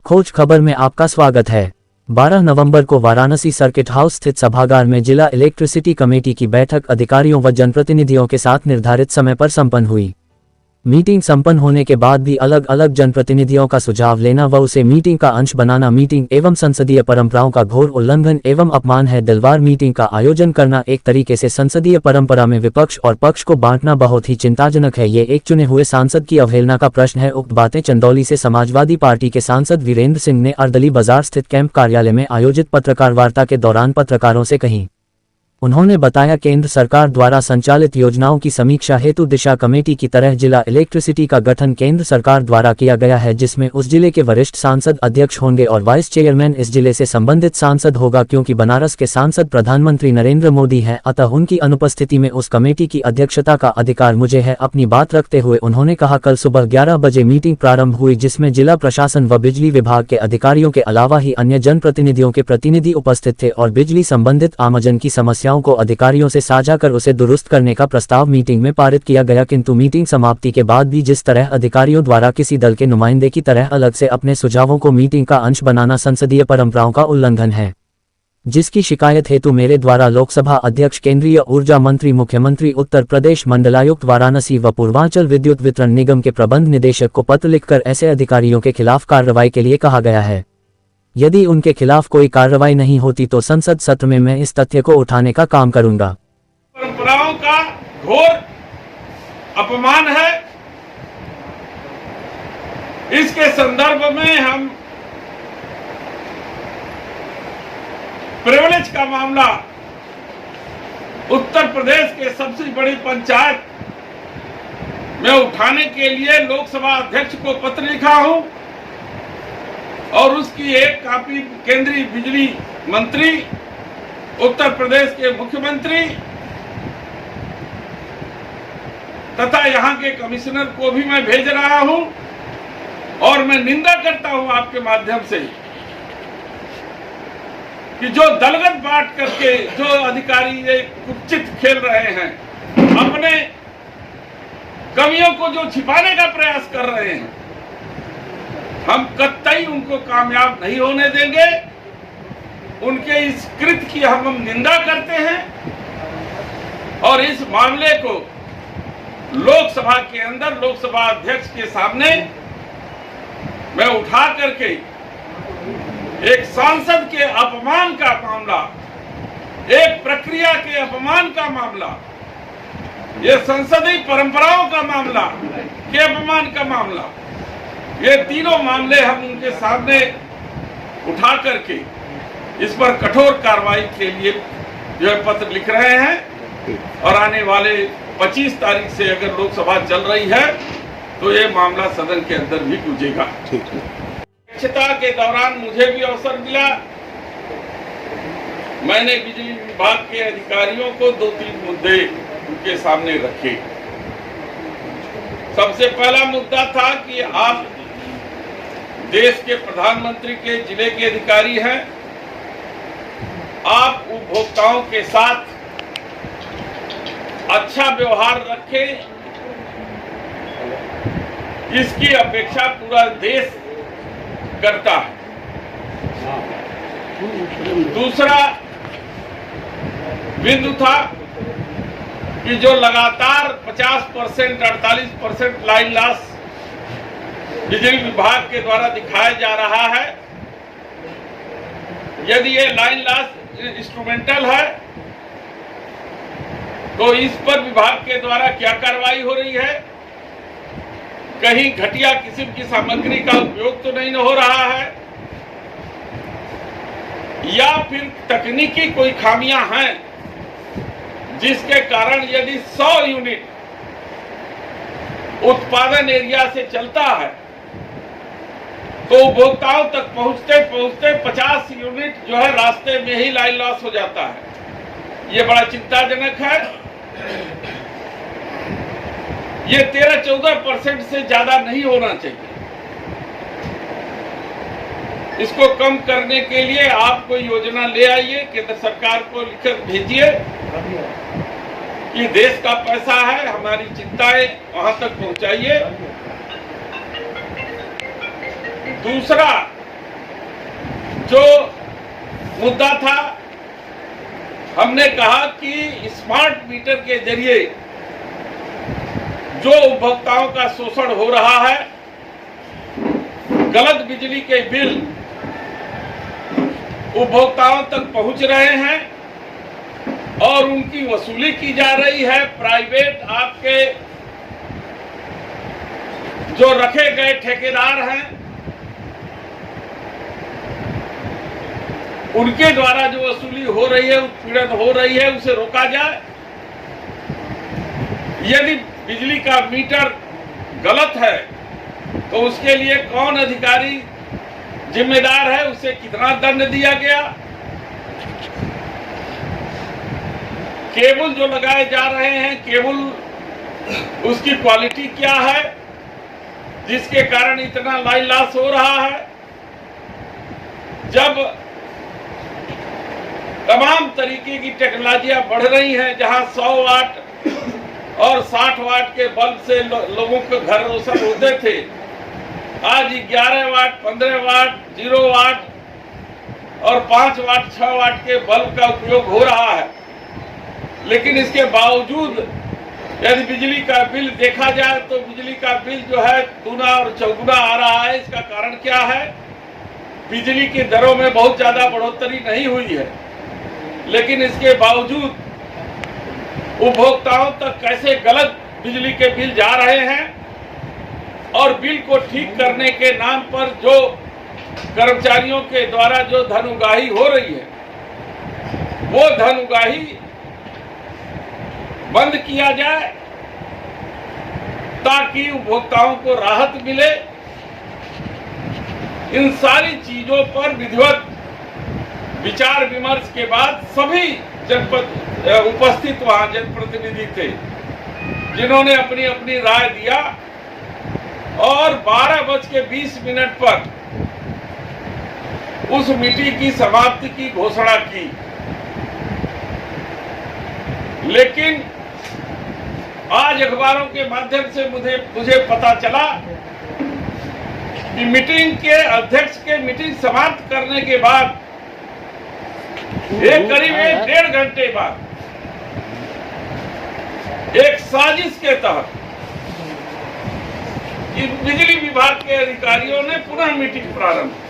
खोज खबर में आपका स्वागत है। 12 नवंबर को वाराणसी सर्किट हाउस स्थित सभागार में जिला इलेक्ट्रिसिटी कमेटी की बैठक अधिकारियों व जनप्रतिनिधियों के साथ निर्धारित समय पर संपन्न हुई। मीटिंग संपन्न होने के बाद भी अलग अलग जनप्रतिनिधियों का सुझाव लेना व उसे मीटिंग का अंश बनाना मीटिंग एवं संसदीय परंपराओं का घोर उल्लंघन एवं अपमान है। दिलवार मीटिंग का आयोजन करना एक तरीके से संसदीय परंपरा में विपक्ष और पक्ष को बांटना बहुत ही चिंताजनक है। ये एक चुने हुए सांसद की अवहेलना का प्रश्न है। उक्त बातें चंदौली से समाजवादी पार्टी के सांसद वीरेंद्र सिंह ने अर्दली बाजार स्थित कैंप कार्यालय में आयोजित पत्रकार वार्ता के दौरान पत्रकारों से कही। उन्होंने बताया, केंद्र सरकार द्वारा संचालित योजनाओं की समीक्षा हेतु दिशा कमेटी की तरह जिला इलेक्ट्रिसिटी का गठन केंद्र सरकार द्वारा किया गया है, जिसमें उस जिले के वरिष्ठ सांसद अध्यक्ष होंगे और वाइस चेयरमैन इस जिले से संबंधित सांसद होगा। क्योंकि बनारस के सांसद प्रधानमंत्री नरेंद्र मोदी हैं, अतः उनकी अनुपस्थिति में उस कमेटी की अध्यक्षता का अधिकार मुझे है। अपनी बात रखते हुए उन्होंने कहा, कल सुबह 11 बजे मीटिंग प्रारंभ हुई, जिसमें जिला प्रशासन व बिजली विभाग के अधिकारियों के अलावा ही अन्य जनप्रतिनिधियों के प्रतिनिधि उपस्थित थे और बिजली संबंधित आमजन की समस्याओं को अधिकारियों से साझा कर उसे दुरुस्त करने का प्रस्ताव मीटिंग में पारित किया गया। किंतु मीटिंग समाप्ति के बाद भी जिस तरह अधिकारियों द्वारा किसी दल के नुमाइंदे की तरह अलग से अपने सुझावों को मीटिंग का अंश बनाना संसदीय परंपराओं का उल्लंघन है, जिसकी शिकायत हेतु मेरे द्वारा लोकसभा अध्यक्ष, केंद्रीय ऊर्जा मंत्री, मुख्यमंत्री उत्तर प्रदेश, मंडलायुक्त वाराणसी व पूर्वांचल विद्युत वितरण निगम के प्रबंध निदेशक को पत्र लिखकर ऐसे अधिकारियों के खिलाफ कार्रवाई के लिए कहा गया है। यदि उनके खिलाफ कोई कार्रवाई नहीं होती तो संसद सत्र में मैं इस तथ्य को उठाने का काम करूंगा। परंपराओं का घोर अपमान है। इसके संदर्भ में हम प्रिविलेज का मामला उत्तर प्रदेश के सबसे बड़ी पंचायत में उठाने के लिए लोकसभा अध्यक्ष को पत्र लिखा हूं और उसकी एक कॉपी केंद्रीय बिजली मंत्री, उत्तर प्रदेश के मुख्यमंत्री तथा यहां के कमिश्नर को भी मैं भेज रहा हूं। और मैं निंदा करता हूं आपके माध्यम से कि जो दलगत बांट करके जो अधिकारी ये कुत्सित खेल रहे हैं, अपने कमियों को जो छिपाने का प्रयास कर रहे हैं, हम कतई उनको कामयाब नहीं होने देंगे। उनके इस कृत्य की हम निंदा करते हैं और इस मामले को लोकसभा के अंदर लोकसभा अध्यक्ष के सामने मैं उठा करके एक सांसद के अपमान का मामला, एक प्रक्रिया के अपमान का मामला, ये संसदीय परंपराओं का मामला के अपमान का मामला, ये तीनों मामले हम उनके सामने उठा करके इस पर कठोर कार्रवाई के लिए जो है पत्र लिख रहे हैं। और आने वाले 25 तारीख से अगर लोकसभा चल रही है तो ये मामला सदन के अंदर भी गुंजेगा। अध्यक्षता के दौरान मुझे भी अवसर मिला, मैंने बिजली विभाग के अधिकारियों को 2-3 मुद्दे उनके सामने रखे। सबसे पहला मुद्दा था कि आप देश के प्रधानमंत्री के जिले के अधिकारी हैं, आप उपभोक्ताओं के साथ अच्छा व्यवहार रखें, इसकी अपेक्षा पूरा देश करता है। दूसरा बिंदु था कि जो लगातार 50%, 48% लाइन लॉस बिजली विभाग के द्वारा दिखाया जा रहा है, यदि ये लाइन लॉस इंस्ट्रूमेंटल है तो इस पर विभाग के द्वारा क्या कार्रवाई हो रही है? कहीं घटिया किस्म की सामग्री का उपयोग तो नहीं हो रहा है, या फिर तकनीकी कोई खामियां हैं जिसके कारण यदि 100 यूनिट उत्पादन एरिया से चलता है तो उपभोक्ताओं तक पहुंचते पहुंचते 50 यूनिट जो है रास्ते में ही लाइन लॉस हो जाता है। ये बड़ा चिंताजनक है। ये 13-14% से ज्यादा नहीं होना चाहिए। इसको कम करने के लिए आप कोई योजना ले आइए, केंद्र सरकार को लिखकर भेजिए कि देश का पैसा है, हमारी चिंताएं वहां तक पहुंचाइए। दूसरा, जो मुद्दा था, हमने कहा कि स्मार्ट मीटर के जरिए जो उपभोक्ताओं का शोषण हो रहा है, गलत बिजली के बिल उपभोक्ताओं तक पहुंच रहे हैं और उनकी वसूली की जा रही है। प्राइवेट आपके जो रखे गए ठेकेदार हैं, उनके द्वारा जो वसूली हो रही है, उत्पीड़न हो रही है, उसे रोका जाए। यदि बिजली का मीटर गलत है तो उसके लिए कौन अधिकारी जिम्मेदार है, उसे कितना दंड दिया गया। केबल जो लगाए जा रहे हैं, केबल उसकी क्वालिटी क्या है जिसके कारण इतना लाइन लॉस हो रहा है। जब तमाम तरीके की टेक्नोलॉजियां बढ़ रही हैं, जहां 100 वाट और 60 वाट के बल्ब से लोगों के घर रोशन होते थे, आज 11 वाट, 15 वाट, 0 वाट और 5 वाट, 6 वाट के बल्ब का उपयोग हो रहा है। लेकिन इसके बावजूद यदि बिजली का बिल देखा जाए तो बिजली का बिल जो है दूना और चौगुना आ रहा है। इसका कारण क्या है? बिजली की दरों में बहुत ज्यादा बढ़ोतरी नहीं हुई है, लेकिन इसके बावजूद उपभोक्ताओं तक कैसे गलत बिजली के बिल जा रहे हैं और बिल को ठीक करने के नाम पर जो कर्मचारियों के द्वारा जो धन उगाही हो रही है, वो धन उगाही बंद किया जाए ताकि उपभोक्ताओं को राहत मिले। इन सारी चीजों पर विधिवत विचार विमर्श के बाद सभी जनपद उपस्थित वहां जनप्रतिनिधि थे, जिन्होंने अपनी अपनी राय दिया और 12:20 पर उस मीटिंग की समाप्ति की घोषणा की। लेकिन आज अखबारों के माध्यम से मुझे पता चला कि मीटिंग के अध्यक्ष के मीटिंग समाप्त करने के बाद करीब 1.5 घंटे बाद एक साजिश के तहत बिजली विभाग के अधिकारियों ने पुनः मीटिंग प्रारंभ की।